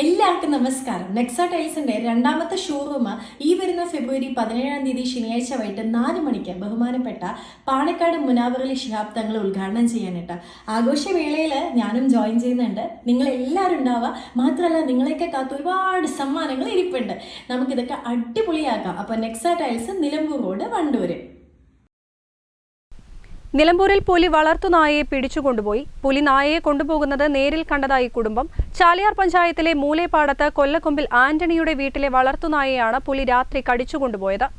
എല്ലാവർക്കും നമസ്കാരം. നെക്സ ടൈൽസിന്റെ രണ്ടാമത്തെ ഷോറൂം ഈ വരുന്ന ഫെബ്രുവരി 17 ശനിയാഴ്ച വൈകിട്ട് 4 മണിക്ക് ബഹുമാനപ്പെട്ട പാണക്കാട് മുനാവറലി ശിഹാബ് തങ്ങൾ ഉദ്ഘാടനം ചെയ്യാനായിട്ട് ആഘോഷവേളയിൽ ഞാനും ജോയിൻ ചെയ്യുന്നുണ്ട്. നിങ്ങൾ എല്ലാവരും ഉണ്ടാവുക. മാത്രമല്ല നിങ്ങളെയൊക്കെ കാത്ത് ഒരുപാട് സമ്മാനങ്ങൾ ഇരിപ്പുണ്ട്. നമുക്കിതൊക്കെ അടിപൊളിയാക്കാം. അപ്പോൾ നെക്സ ടൈൽസ് നിലമ്പൂർ റോഡ് വണ്ടൂര്. നിലമ്പൂരിൽ പുലി വളർത്തുനായയെ പിടിച്ചുകൊണ്ടുപോയി. പുലി നായയെ കൊണ്ടുപോകുന്നത് നേരിൽ കണ്ടതായി കുടുംബം. ചാലിയാർ പഞ്ചായത്തിലെ മൂലേപ്പാടത്ത് കൊല്ലക്കൊമ്പിൽ ആന്റണിയുടെ വീട്ടിലെ വളർത്തുനായയാണ് പുലി രാത്രി കടിച്ചുകൊണ്ടുപോയത്.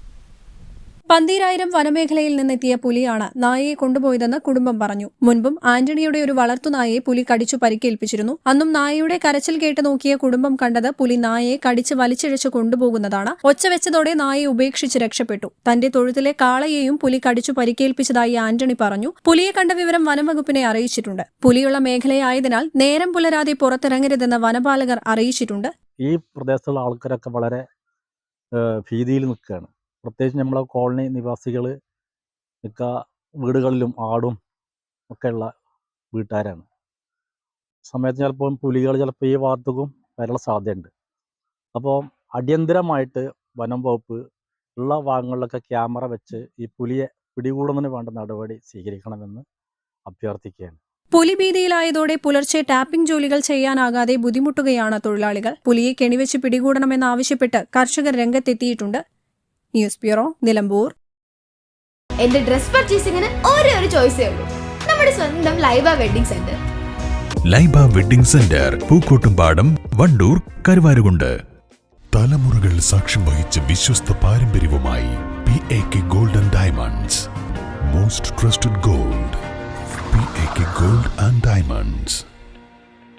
പന്തീരായിരം വനമേഖലയിൽ നിന്നെത്തിയ പുലിയാണ് നായയെ കൊണ്ടുപോയതെന്ന് കുടുംബം പറഞ്ഞു. മുൻപും ആന്റണിയുടെ ഒരു വളർത്തുനായയെ പുലി കടിച്ചു പരിക്കേൽപ്പിച്ചിരുന്നു. അന്നും നായയുടെ കരച്ചിൽ കേട്ട് നോക്കിയ കുടുംബം കണ്ടത് പുലി നായയെ കടിച്ച് വലിച്ചിഴച്ച് കൊണ്ടുപോകുന്നതാണ്. ഒച്ച വെച്ചതോടെ നായയെ ഉപേക്ഷിച്ച് രക്ഷപ്പെട്ടു. തന്റെ തൊഴുത്തിലെ കാളയെയും പുലി കടിച്ചു പരിക്കേൽപ്പിച്ചതായി ആന്റണി പറഞ്ഞു. പുലിയെ കണ്ട വിവരം വനംവകുപ്പിനെ അറിയിച്ചിട്ടുണ്ട്. പുലിയുള്ള മേഖലയായതിനാൽ നേരം പുലരാതെ പുറത്തിറങ്ങരുതെന്ന് വനപാലകർ അറിയിച്ചിട്ടുണ്ട്. ഈ പ്രദേശത്തുള്ള ആൾക്കാരൊക്കെ വളരെ ഭീതിയിൽ നിൽക്കുകയാണ്. പ്രത്യേകിച്ച് നമ്മളെ കോളനി നിവാസികൾ മിക്ക വീടുകളിലും ആടും ഒക്കെയുള്ള വീട്ടുകാരാണ്. സമയത്ത് ചിലപ്പോൾ പുലികൾ ചിലപ്പോൾ ഈ ഭാഗത്തേക്കും വരാനുള്ള സാധ്യതയുണ്ട്. അപ്പോൾ അടിയന്തരമായിട്ട് വനം വകുപ്പ് ഉള്ള ഭാഗങ്ങളിലൊക്കെ ക്യാമറ വെച്ച് ഈ പുലിയെ പിടികൂടുന്നതിന് വേണ്ട നടപടി സ്വീകരിക്കണമെന്ന് അഭ്യർത്ഥിക്കുകയാണ്. പുലി ഭീതിയിലായതോടെ പുലർച്ചെ ടാപ്പിംഗ് ജോലികൾ ചെയ്യാനാകാതെ ബുദ്ധിമുട്ടുകയാണ് തൊഴിലാളികൾ. പുലിയെ കെണിവെച്ച് പിടികൂടണമെന്നാവശ്യപ്പെട്ട് കർഷകർ രംഗത്തെത്തിയിട്ടുണ്ട്. News bureau, Nilambur. എന്റെ ഡ്രസ് പർച്ചേസിംഗിന് ഒരേ ഒരു ചോയ്സേ ഉള്ളൂ, നമ്മുടെ സ്വന്തം Laiba wedding centre. Laiba wedding centre, Pookkottumpadam, Wandoor, Karuvarakundu. തലമുറകൾ സാക്ഷ്യം വഹിച്ച വിശ്വസ്ത പാരമ്പര്യവുമായി PAK gold and diamonds. Most trusted gold, PAK gold and diamonds.